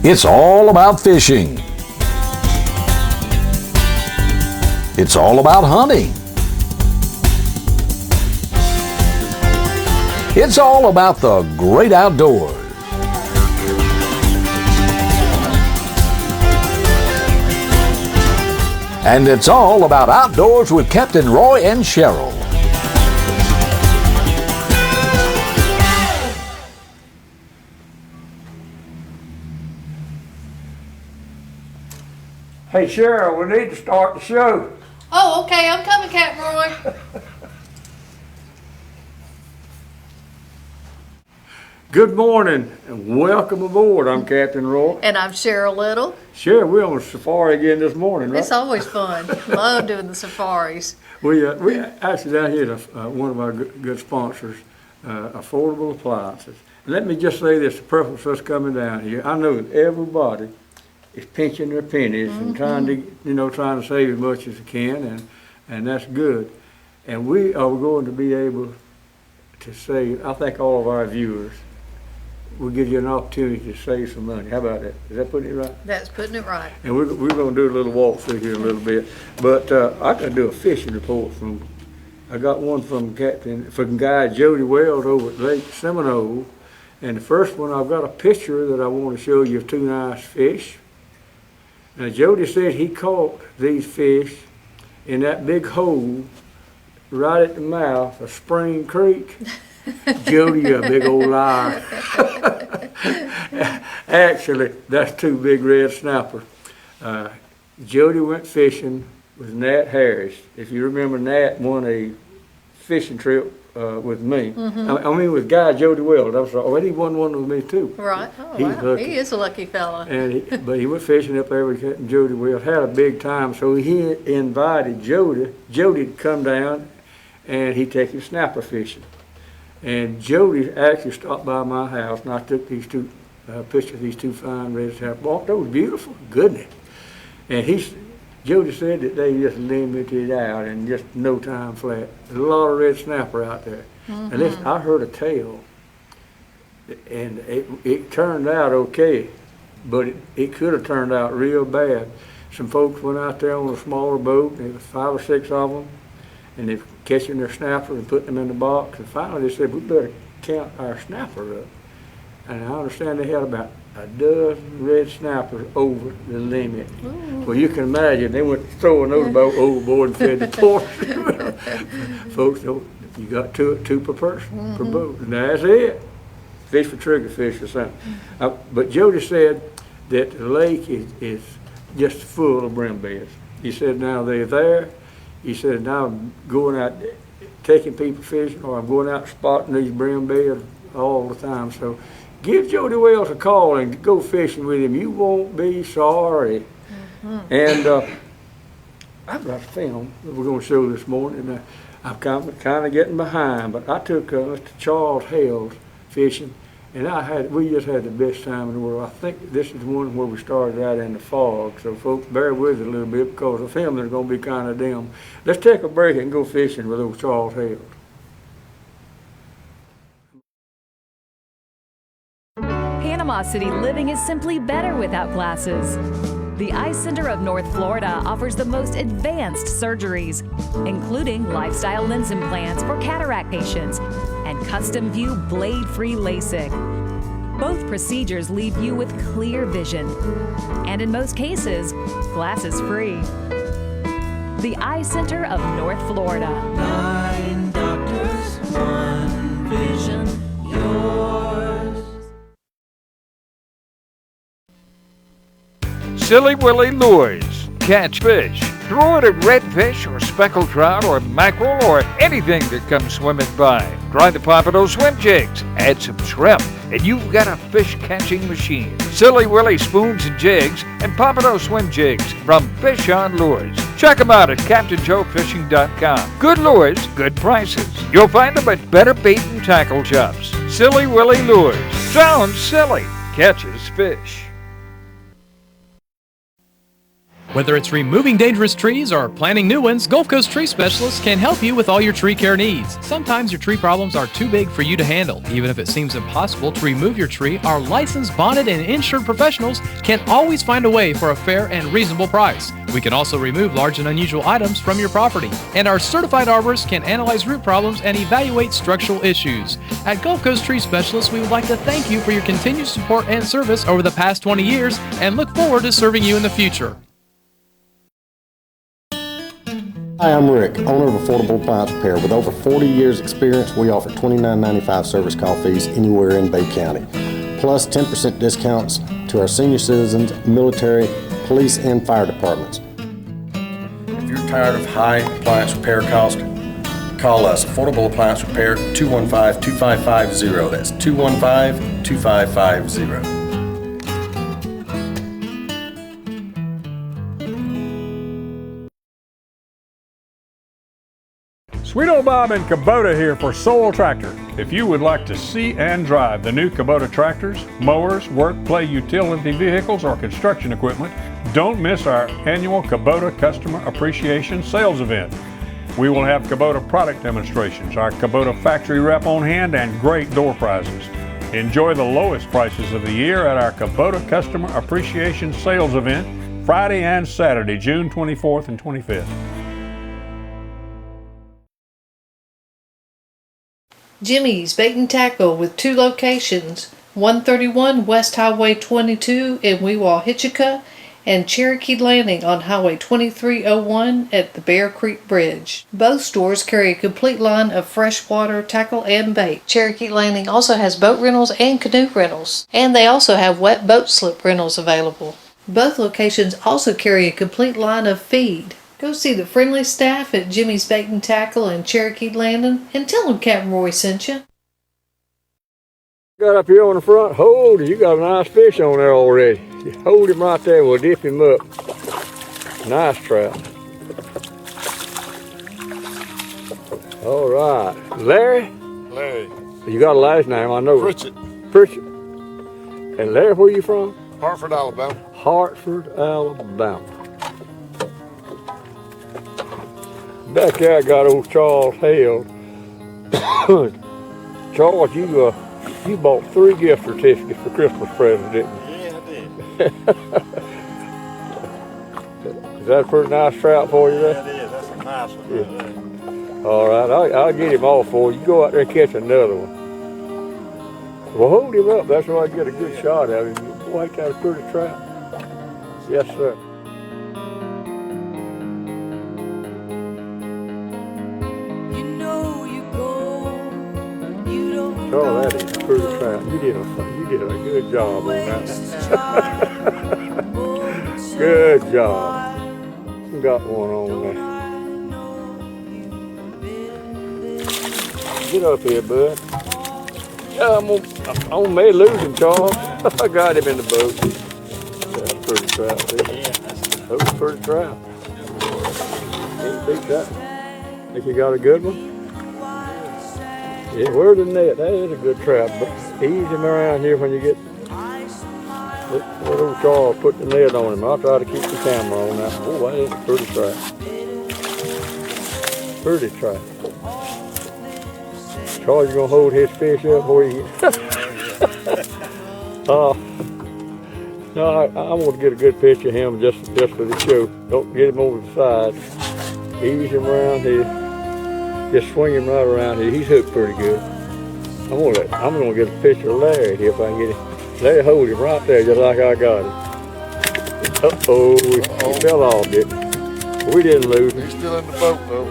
It's all about fishing. It's all about hunting. It's all about the great outdoors. And it's all about outdoors with Captain Roy and Cheryl. Hey Cheryl, we need to start the show. Oh, okay, I'm coming, Captain Roy. Good morning and welcome aboard. I'm Captain Roy. And I'm Cheryl Little. Cheryl, we're on a safari again this morning, right? It's always fun. Love doing the safaris. We actually down here at one of our good sponsors, Affordable Appliances. And let me just say this, the purpose of us coming down here, I know that everybody is pinching their pennies and trying to save as much as they can, and that's good. And we are going to be able to save, I think all of our viewers will give you an opportunity to save some money. How about that? Is that putting it right? That's putting it right. And we're going to do a little walk through here a little bit. But I got to do a fishing report I got one from Guy Jody Wells over at Lake Seminole. And the first one, I've got a picture that I want to show you of two nice fish. Now, Jody said he caught these fish in that big hole right at the mouth of Spring Creek. Jody, you a big old liar. Actually, that's two big red snappers. Jody went fishing with Nat Harris. If you remember, Nat won a fishing trip with me. I mean, with Guy Jody Wells. I was like, oh, he won one with me too. Right. Oh, He's wow. lucky. He is a lucky fella. But he went fishing up there with Jody Wells. Had a big time, so he invited Jody to come down, and he'd take him snapper fishing. And Jody actually stopped by my house, and I took these two pictures of these two fine red snappers. Oh, those beautiful, goodness. And Jody said that they just limited out in just no time flat. There's a lot of red snapper out there. And listen, I heard a tale, and it turned out okay, but it could have turned out real bad. Some folks went out there on a smaller boat, and there was 5 or 6 of them, and they're catching their snapper and putting them in the box. And finally they said, we better count our snapper up. And I understand they had about a dozen red snappers over the limit. Ooh. Well, you can imagine they went throwing those overboard and fed the pork. Folks, you got two per person, per boat, and that's it. Fish for triggerfish or something. But Jody said that the lake is just full of brim beds. He said now they're there. He said now I'm going out taking people fishing, or I'm going out spotting these brim beds all the time. So give Jody Wells a call and go fishing with him. You won't be sorry. And I've got a film that we're going to show this morning. I'm kind of getting behind, but I took Mr. Charles Hales fishing, and we just had the best time in the world. I think this is the one where we started out in the fog, so folks bear with it a little bit because the film is going to be kind of dim. Let's take a break and go fishing with old Charles Hales. Panama City living is simply better without glasses. The Eye Center of North Florida offers the most advanced surgeries, including lifestyle lens implants for cataract patients and custom view blade-free LASIK. Both procedures leave you with clear vision, and in most cases, glasses-free. The Eye Center of North Florida. 9 doctors, 1 vision, yours. Silly Willy Lures. Catch fish. Throw it at redfish or speckled trout or mackerel or anything that comes swimming by. Try the Pompano swim jigs. Add some shrimp, and you've got a fish-catching machine. Silly Willy spoons and jigs and Pompano swim jigs from Fish on Lures. Check them out at CaptainJoeFishing.com. Good lures, good prices. You'll find them at better bait and tackle shops. Silly Willy Lures. Sounds silly. Catches fish. Whether it's removing dangerous trees or planting new ones, Gulf Coast Tree Specialists can help you with all your tree care needs. Sometimes your tree problems are too big for you to handle. Even if it seems impossible to remove your tree, our licensed, bonded, and insured professionals can always find a way for a fair and reasonable price. We can also remove large and unusual items from your property. And our certified arborists can analyze root problems and evaluate structural issues. At Gulf Coast Tree Specialists, we would like to thank you for your continued support and service over the past 20 years and look forward to serving you in the future. Hi, I'm Rick, owner of Affordable Appliance Repair. With over 40 years experience, we offer $29.95 service call fees anywhere in Bay County, plus 10% discounts to our senior citizens, military, police, and fire departments. If you're tired of high appliance repair costs, call us, Affordable Appliance Repair, 215-2550. That's 215-2550. Sweet old Bob in Kubota here for Soul Tractor. If you would like to see and drive the new Kubota tractors, mowers, work, play utility vehicles, or construction equipment, don't miss our annual Kubota Customer Appreciation Sales Event. We will have Kubota product demonstrations, our Kubota factory rep on hand, and great door prizes. Enjoy the lowest prices of the year at our Kubota Customer Appreciation Sales Event, Friday and Saturday, June 24th and 25th. Jimmy's Bait and Tackle with 2 locations, 131 West Highway 22 in Weewaw-Hitchcock and Cherokee Landing on Highway 2301 at the Bear Creek Bridge. Both stores carry a complete line of freshwater tackle and bait. Cherokee Landing also has boat rentals and canoe rentals, and they also have wet boat slip rentals available. Both locations also carry a complete line of feed. Go see the friendly staff at Jimmy's Bait and Tackle in Cherokee Landing and tell them Captain Roy sent you. Got up here on the front, hold it. You got a nice fish on there already. You hold him right there, we'll dip him up. Nice trout. All right. Larry? Larry. You got a last name, I know. Pritchett. Pritchett. And Larry, where you from? Hartford, Alabama. Hartford, Alabama. Back there I got old Charles Hale. Charles, you bought 3 gift certificates for Christmas presents, didn't you? Yeah, I did. Is that a pretty nice trout for you there? Yeah, it is. That's a nice one. Yeah. Right there. All right, I'll get him all for you. You go out there and catch another one. Well, hold him up. That's where I get a good shot at him. Boy, that's a pretty trout. Yes, sir. Oh, that is a pretty trout. You did a good job on that. Good job. Got one on there. Get up here, bud. I'm gonna lose him, Charles. I got him in the boat. That's a pretty trout. That was a pretty trout. Can't beat that. Think you got a good one? Yeah, where's the net? That is a good trap, but ease him around here when you get. Let old Charles put the net on him. I'll try to keep the camera on that. Oh, that is a pretty trap. Pretty trap. Charles, you gonna hold his fish up where you no, I'm gonna get a good picture of him just for the show. Don't get him over the side. Ease him around here. Just swing him right around here. He's hooked pretty good. I'm gonna get a picture of Larry here if I can get him. Larry, hold him right there just like I got him. Uh-oh, he fell off, didn't he? We didn't lose him. He's still in the boat though.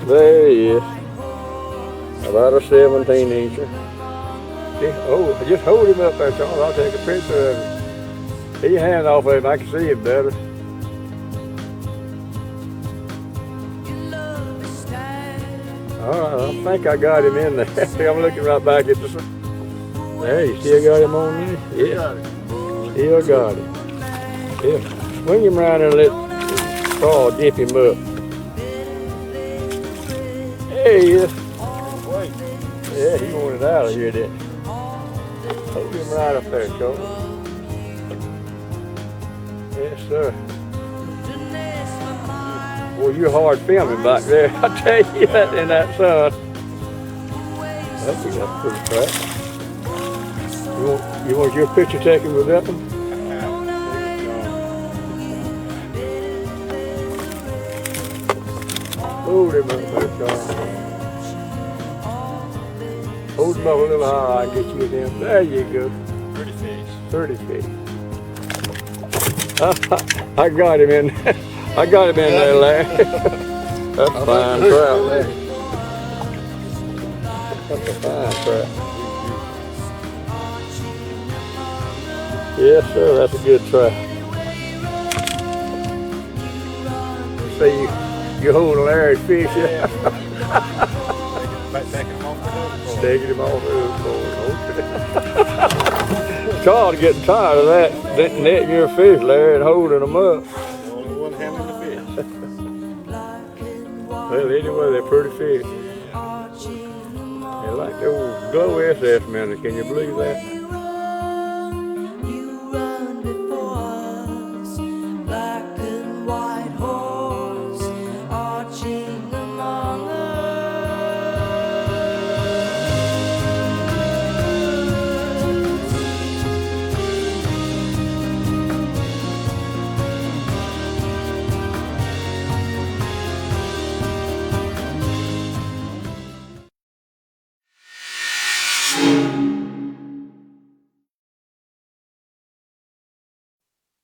There he is. About a 17-incher. Just hold him up there, Charles. I'll take a picture of him. Get your hand off of him. I can see him better. All right, I think I got him in there. I'm looking right back at the. There, you still got him on there? Yeah. Still got him. Yeah. Swing him around and let Paul dip him up. There he is. Yeah, he wanted out of here, didn't he? Hold him right up there, Charles. Yes, sir. Well, you're hard filming back there. I tell you that in that sun. That's pretty crap. You want your picture taken with that one? Oh, they must have hold them up a little higher, I'll get you them. There you go. 30 feet. 30 feet. I got him in. I got him in there, Larry. That's a fine trout there. That's a fine trout. Yes, sir, that's a good trout. See, you holding Larry's fish, yeah? Taking him off the hook. Charles getting tired of that, netting your fish, Larry, and holding them up. Only one handling the fish. Well, anyway, they're pretty fish. They're like the old glow SS minnows, can you believe that?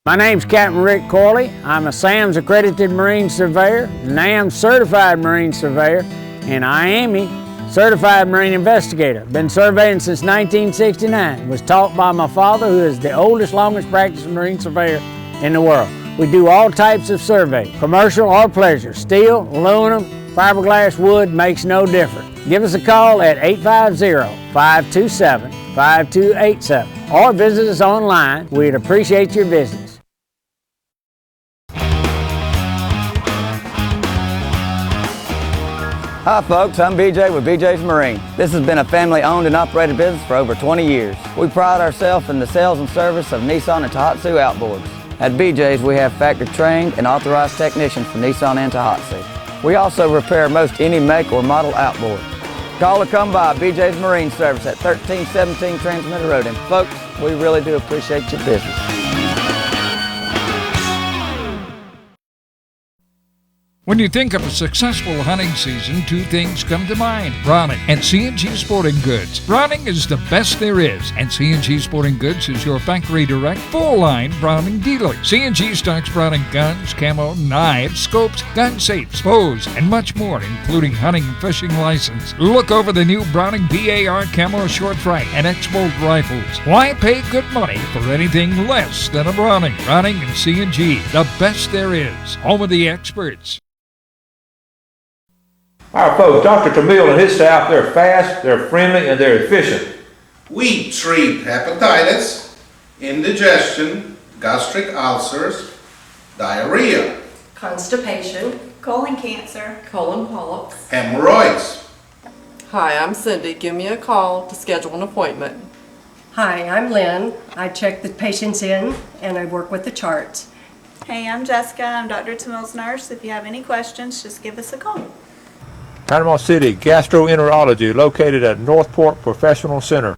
My name's Captain Rick Corley. I'm a SAMS accredited Marine Surveyor, NAMS certified Marine Surveyor, and IAME certified Marine Investigator. Been surveying since 1969. Was taught by my father, who is the oldest, longest practicing Marine Surveyor in the world. We do all types of survey, commercial or pleasure. Steel, aluminum, fiberglass, wood, makes no difference. Give us a call at 850-527-5287 or visit us online. We'd appreciate your business. Hi folks, I'm BJ with BJ's Marine. This has been a family-owned and operated business for over 20 years. We pride ourselves in the sales and service of Nissan and Tohatsu outboards. At BJ's, we have factory-trained and authorized technicians for Nissan and Tohatsu. We also repair most any make or model outboard. Call or come by BJ's Marine Service at 1317 Transmitter Road. And folks, we really do appreciate your business. When you think of a successful hunting season, two things come to mind: Browning and C&G Sporting Goods. Browning is the best there is, and C&G Sporting Goods is your factory direct, full-line Browning dealer. C&G stocks Browning guns, camo, knives, scopes, gun safes, bows, and much more, including hunting and fishing license. Look over the new Browning BAR camo short frag and X-Bolt rifles. Why pay good money for anything less than a Browning? Browning and C&G, the best there is. Home of the experts. Our folks, Dr. Tamil and his staff, they're fast, they're friendly, and they're efficient. We treat hepatitis, indigestion, gastric ulcers, diarrhea, constipation, colon cancer, colon polyps, hemorrhoids. Hi, I'm Cindy. Give me a call to schedule an appointment. Hi, I'm Lynn. I check the patients in and I work with the charts. Hey, I'm Jessica. I'm Dr. Tamil's nurse. If you have any questions, just give us a call. Panama City Gastroenterology, located at Northport Professional Center.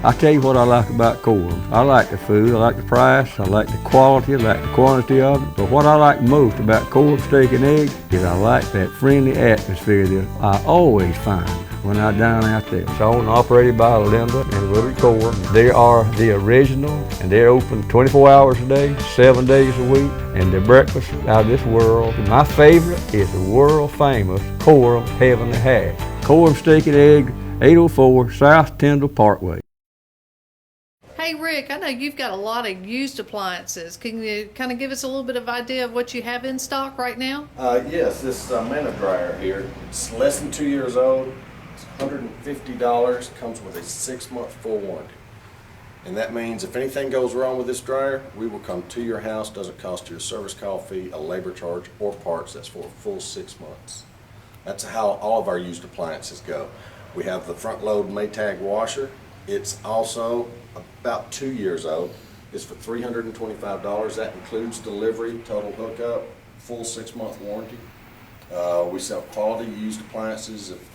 I tell you what I like about Coram. I like the food, I like the price, I like the quality, I like the quantity of it. But what I like most about Coram Steak and Eggs is I like that friendly atmosphere that I always find when I dine out there. It's owned and operated by Linda and Willie Coram. They are the original, and they're open 24 hours a day, 7 days a week, and their breakfast out of this world. And my favorite is the world famous Coram Heavenly Hash. Coram Steak and Egg, 804 South Tyndall Parkway. Hey Rick, I know you've got a lot of used appliances. Can you kind of give us a little bit of idea of what you have in stock right now? Yes, this Mana dryer here. It's less than 2 years old. It's $150. Comes with a 6-month full warranty. And that means if anything goes wrong with this dryer, we will come to your house. Doesn't cost you a service call fee, a labor charge, or parts. That's for a full 6 months. That's how all of our used appliances go. We have the front load Maytag washer. It's also about 2 years old. is for $325. That includes delivery, total hookup, full 6-month warranty. We sell quality used appliances. If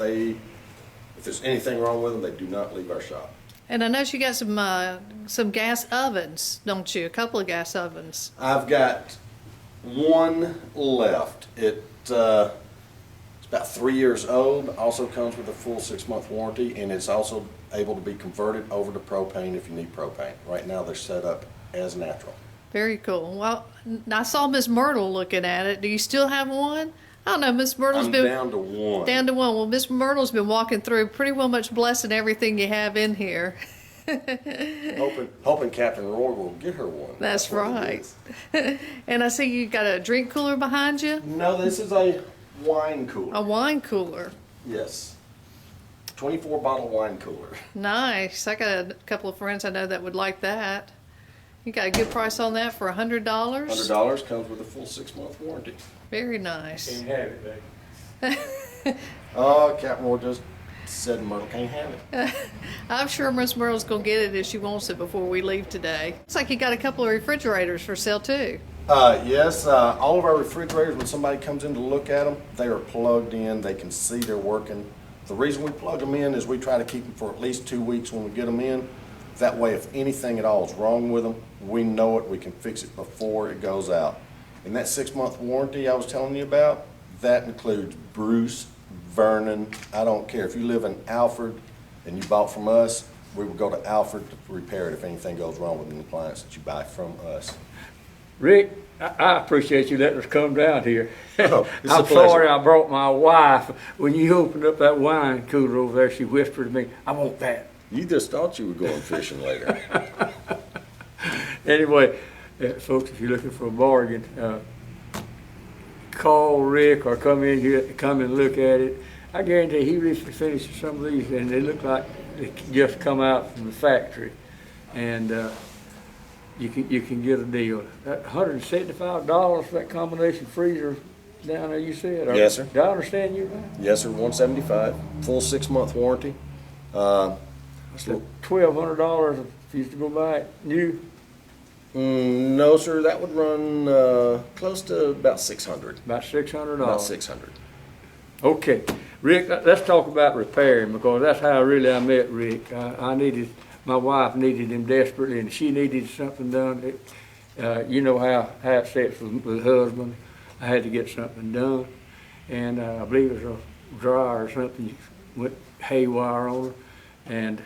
there's anything wrong with them, they do not leave our shop. And I know you got some gas ovens, don't you? A couple of gas ovens. I've got one left. It's about 3 years old. Also comes with a full 6-month warranty, and it's also able to be converted over to propane if you need propane. Right now they're set up as natural. Very cool. Well, I saw Miss Myrtle looking at it. Do you still have one? I don't know, Miss Myrtle's been down to one. Down to one. Well, Miss Myrtle's been walking through pretty well much blessing everything you have in here. Hoping Captain Roy will get her one. That's right. And I see you got a drink cooler behind you. No, this is a wine cooler. A wine cooler. Yes. 24 bottle wine cooler. Nice. I got a couple of friends I know that would like that. You got a good price on that for $100? $100 comes with a full 6-month warranty. Very nice. Can't have it, baby. Oh, Captain Roy just said Myrtle can't have it. I'm sure Miss Myrtle's going to get it if she wants it before we leave today. Looks like you got a couple of refrigerators for sale too. Yes, all of our refrigerators, when somebody comes in to look at them, they are plugged in. They can see they're working. The reason we plug them in is we try to keep them for at least 2 weeks when we get them in. That way, if anything at all is wrong with them, we know it. We can fix it before it goes out. And that 6-month warranty I was telling you about, that includes Bruce, Vernon. I don't care. If you live in Alfred and you bought from us, we would go to Alfred to repair it if anything goes wrong with an appliance that you buy from us. Rick, I appreciate you letting us come down here. Oh, it's a I'm pleasure. sorry I brought my wife. When you opened up that wine cooler over there, she whispered to me, I want that. You just thought you were going fishing later. Anyway, folks, if you're looking for a bargain, call Rick or come in here, come and look at it. I guarantee he recently finished some of these, and they look like they just come out from the factory, and you can get a deal. That $175 for that combination freezer down there, you said? Yes, sir. Did I understand you right? Yes, sir. $175, full 6-month warranty. So $1,200 if you used to go buy it new. No, sir. That would run close to about $600. About $600. About $600. Okay, Rick. Let's talk about repairing, because that's how I met Rick. My wife needed him desperately, and she needed something done. You know how it sets with husband. I had to get something done, and I believe it was a dryer or something went haywire on her, and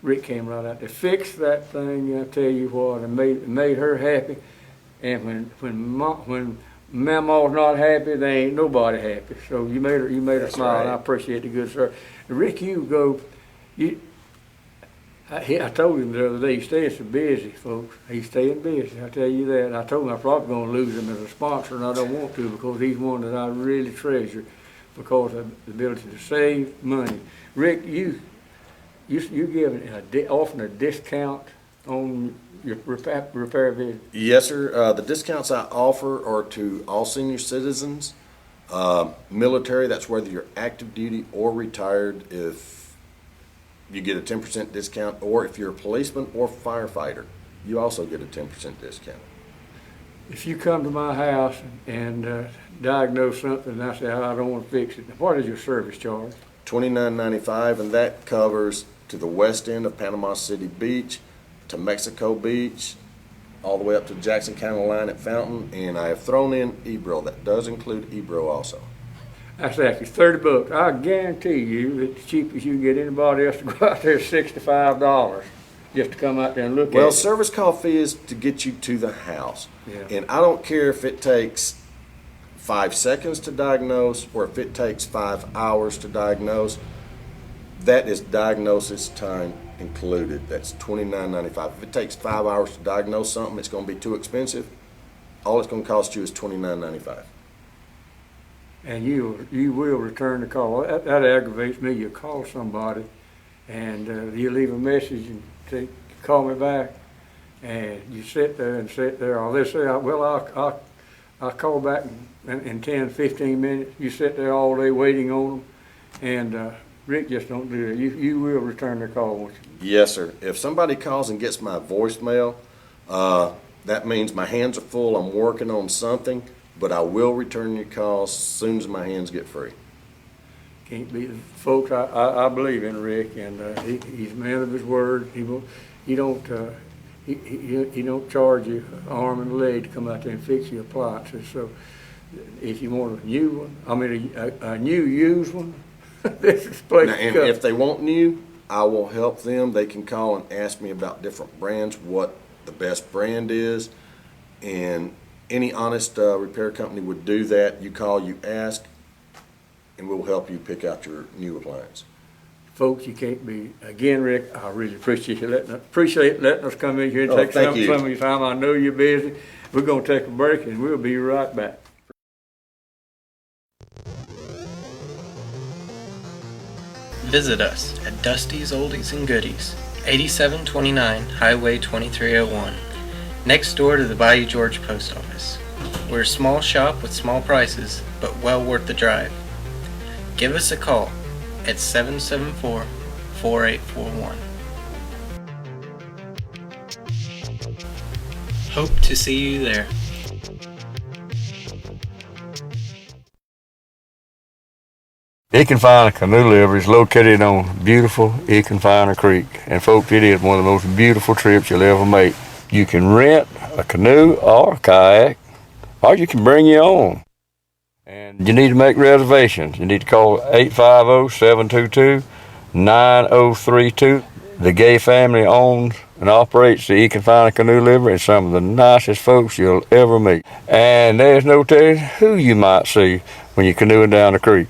Rick came right out there, fixed that thing. I tell you what, and made her happy. And when Mama's not happy, they ain't nobody happy. So you made her smile, right. And I appreciate the good sir. And Rick, I told him the other day, he's staying so busy, folks. He's staying busy, I tell you that. And I told him I'm probably going to lose him as a sponsor, and I don't want to, because he's one that I really treasure because of the ability to save money. Rick, you give often a discount on your repair visit? Yes, sir. The discounts I offer are to all senior citizens, military, that's whether you're active duty or retired, if you get a 10% discount, or if you're a policeman or firefighter, you also get a 10% discount. If you come to my house and diagnose something and I say, I don't want to fix it, what is your service charge? $29.95, and that covers to the west end of Panama City Beach, to Mexico Beach, all the way up to Jackson County line at Fountain, and I have thrown in Ebro. That does include Ebro also. That's actually $30. I guarantee you that the cheapest you can get anybody else to go out there is $65 just to come out there and look at it. Well, service call fee is to get you to the house. Yeah. And I don't care if it takes 5 seconds to diagnose or if it takes 5 hours to diagnose. That is diagnosis time included. That's $29.95. If it takes 5 hours to diagnose something, it's going to be too expensive. All it's going to cost you is $29.95. And you will return the call. That aggravates me. You call somebody, and you leave a message and say, call me back, and you sit there. Or they say, well, I'll call back in 10, 15 minutes. You sit there all day waiting on them, and Rick just don't do that. You will return their call, won't you? Yes, sir. If somebody calls and gets my voicemail, That means my hands are full, I'm working on something, but I will return your calls as soon as my hands get free. Can't be, folks, I believe in Rick, and he's a man of his word. He don't charge you an arm and a leg to come out there and fix your appliances. So if you want a new one, I mean a new used one, this is the place to And come. if they want new, I will help them. They can call and ask me about different brands, what the best brand is, and any honest repair company would do that. You call, you ask, and we'll help you pick out your new appliance. Folks, you can't be, again, Rick, I really appreciate letting us come in here and take some of your time. I know you're busy. We're going to take a break, and we'll be right back. Visit us at Dusty's Oldies and Goodies, 8729 Highway 2301, next door to the Bayou George Post Office. We're a small shop with small prices, but well worth the drive. Give us a call at 774-4841. Hope to see you there. Econfiner Canoe Liver is located on beautiful Econfiner Creek. And folks, it is one of the most beautiful trips you'll ever make. You can rent a canoe or a kayak, or you can bring your own. And you need to make reservations. You need to call 850-722-9032. The Gay family owns and operates the Econfiner Canoe Liver, and some of the nicest folks you'll ever meet. And there's no telling who you might see when you're canoeing down the creek.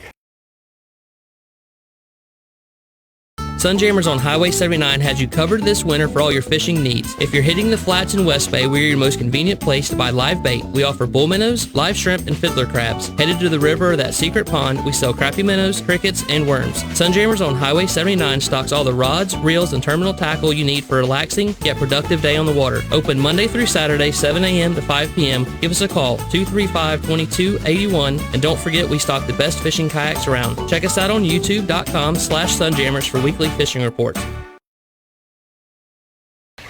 Sunjammers on Highway 79 has you covered this winter for all your fishing needs. If you're hitting the flats in West Bay, we're your most convenient place to buy live bait. We offer bull minnows, live shrimp, and fiddler crabs. Headed to the river or that secret pond, we sell crappie minnows, crickets, and worms. Sunjammers on Highway 79 stocks all the rods, reels, and terminal tackle you need for a relaxing yet productive day on the water. Open Monday through Saturday, 7 a.m. to 5 p.m. Give us a call, 235-2281, and don't forget we stock the best fishing kayaks around. Check us out on youtube.com/sunjammers for weekly fishing reports.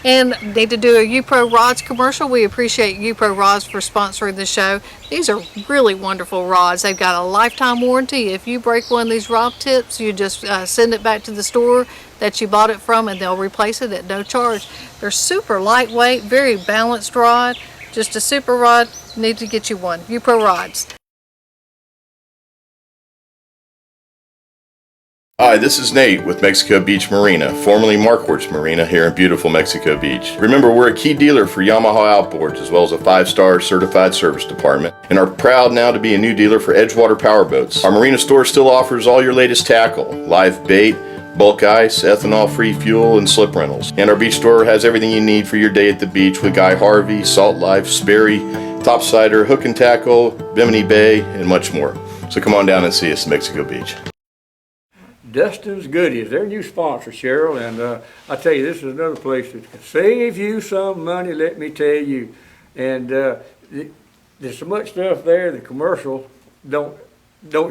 And need to do a UPro Rods commercial. We appreciate UPro Rods for sponsoring the show. These are really wonderful rods. They've got a lifetime warranty. If you break one of these rod tips, you just send it back to the store that you bought it from, and they'll replace it at no charge. They're super lightweight, very balanced rod. Just a super rod. Need to get you one. UPro Rods. Hi, this is Nate with Mexico Beach Marina, formerly Markworks Marina here in beautiful Mexico Beach. Remember, we're a key dealer for Yamaha outboards as well as a 5-star certified service department, and are proud now to be a new dealer for Edgewater powerboats. Our marina store still offers all your latest tackle, live bait, bulk ice, ethanol-free fuel, and slip rentals. And our beach store has everything you need for your day at the beach with Guy Harvey, Salt Life, Sperry, Topsider, Hook and Tackle, Bimini Bay, and much more. So come on down and see us in Mexico Beach. Dustin's Goodies, their new sponsor, Cheryl, and I tell you, this is another place that can save you some money, let me tell you. And there's so much stuff there, the commercial don't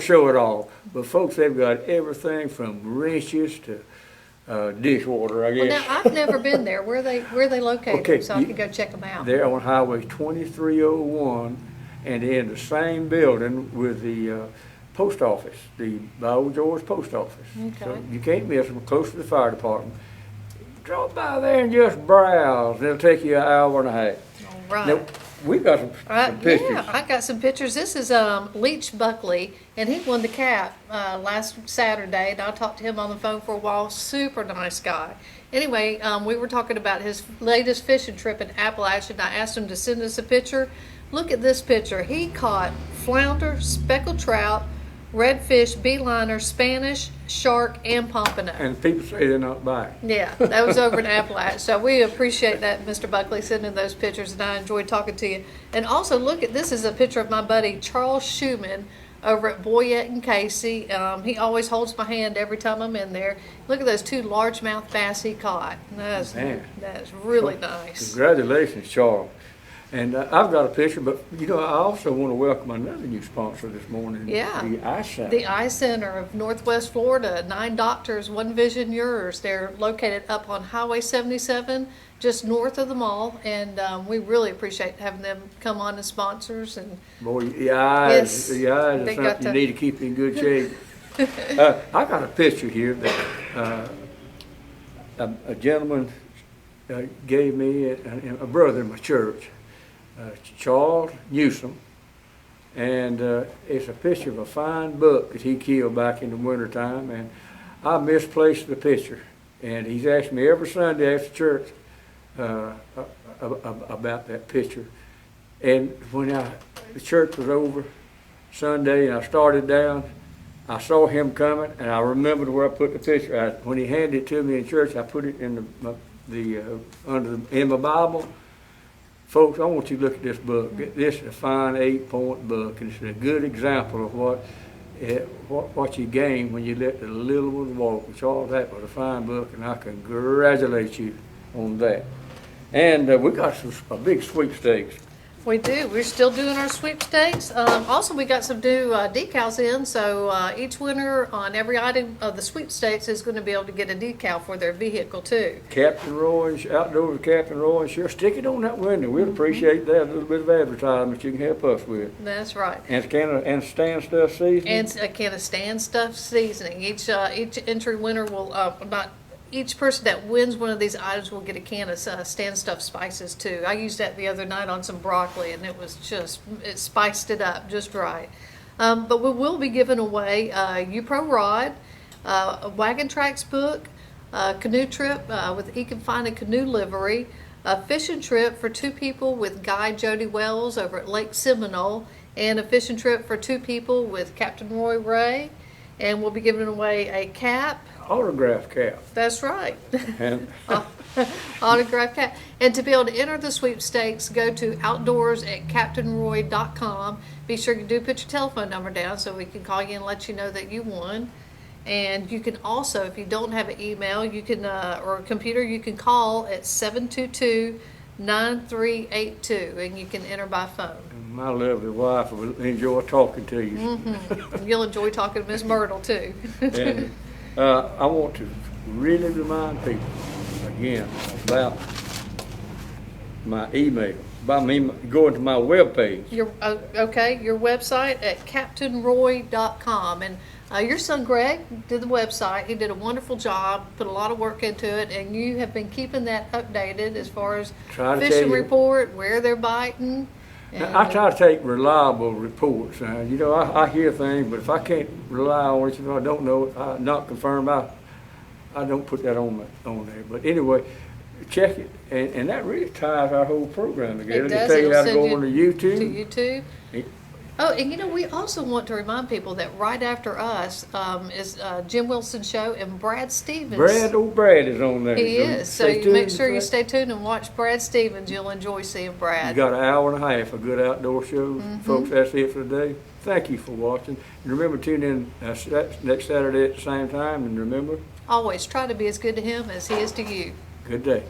show it all. But folks, they've got everything from wrenches to dishwater, I guess. Well, now, I've never been there. Where are they located? Okay, so I can go check them out. They're on Highway 2301, and they're in the same building with the post office, the Bayou George Post Office. Okay. So you can't miss them, close to the fire department. Drop by there and just browse. It'll take you an hour and a half. All right. Now, we got some pictures. Yeah, I got some pictures. This is Leach Buckley, and he won the cap last Saturday, and I talked to him on the phone for a while. Super nice guy. Anyway, we were talking about his latest fishing trip in Appalachia, and I asked him to send us a picture. Look at this picture. He caught flounder, speckled trout, redfish, beeliner, Spanish, shark, and pompano. And people say they're not biting. Yeah, that was over in Appalachia. So we appreciate that, Mr. Buckley, sending those pictures, and I enjoyed talking to you. And also, look at this is a picture of my buddy Charles Schumann over at Boyette and Casey. He always holds my hand every time I'm in there. Look at those 2 largemouth bass he caught. That's really nice. Congratulations, Charles. And I've got a picture, but you know, I also want to welcome another new sponsor this morning. Yeah. The Eye Center. The Eye Center of Northwest Florida, 9 doctors, 1 vision, yours. They're located up on Highway 77, just north of the mall, and we really appreciate having them come on as sponsors. And boy, the eyes, Yes, the eyes is they something got you to- need to keep in good shape. I got a picture here that a gentleman gave me, a brother in my church, Charles Newsom, and it's a picture of a fine buck that he killed back in the wintertime, and I misplaced the picture, and he's asked me every Sunday after church about that picture. And when the church was over Sunday and I started down, I saw him coming, and I remembered where I put the picture. When he handed it to me in church, I put it in in my Bible. Folks, I want you to look at this book. This is a fine 8-point book, and it's a good example of what you gain when you let the little ones walk. Charles, that was a fine book, and I congratulate you on that. And we got a big sweepstakes. we do. We're still doing our sweepstakes. Also, we got some new decals in, so each winner on every item of the sweepstakes is going to be able to get a decal for their vehicle, too. Captain Roy, Outdoors Captain Roy, and Cheryl, stick it on that window. We'd appreciate that, a little bit of advertisement you can help us with. That's right. And and stand stuff seasoning. And a can of Stand Stuff seasoning. Each entry winner will each person that wins one of these items will get a can of Stand Stuff spices too. I used that the other night on some broccoli, and it spiced it up just right. But we will be giving away a U-Pro rod, a Wagon Tracks book, a canoe trip with You Can Find a Canoe livery, a fishing trip for 2 people with Guide Jody Wells over at Lake Seminole, and a fishing trip for 2 people with Captain Roy Ray. And we'll be giving away a cap. Autograph cap. That's right. And Autograph cap. And to be able to enter the sweepstakes, go to outdoors@captainroy.com. Be sure you do put your telephone number down so we can call you and let you know that you won. And you can also, if you don't have an email, you can or a computer, you can call at 722-9382, and you can enter by phone. my lovely wife will enjoy talking to you. Mm-hmm. You'll enjoy talking to Ms. Myrtle too. And I want to really remind people again about my email. By me going to my webpage. Your website at CaptainRoy.com. And your son Greg did the website. He did a wonderful job, put a lot of work into it, and you have been keeping that updated as far as fishing report, where they're biting. I try to take reliable reports. You know, I hear things, but if I can't rely on it, you know, I don't know it, not confirmed, I don't put that on there. But anyway, check it, and that really ties our whole program together. It does. They tell you how to It'll go on to YouTube. Oh, and you know, we also want to remind people that right after us is Jim Wilson's show and Brad Stevens. Brad is on there. He is. So you make sure you stay tuned and watch Brad Stevens. You'll enjoy seeing Brad. You got an hour and a half of good outdoor shows. Mm-hmm. Folks, that's it for today. Thank you for watching. And remember, tune in next Saturday at the same time. And remember, always try to be as good to him as he is to you. Good day.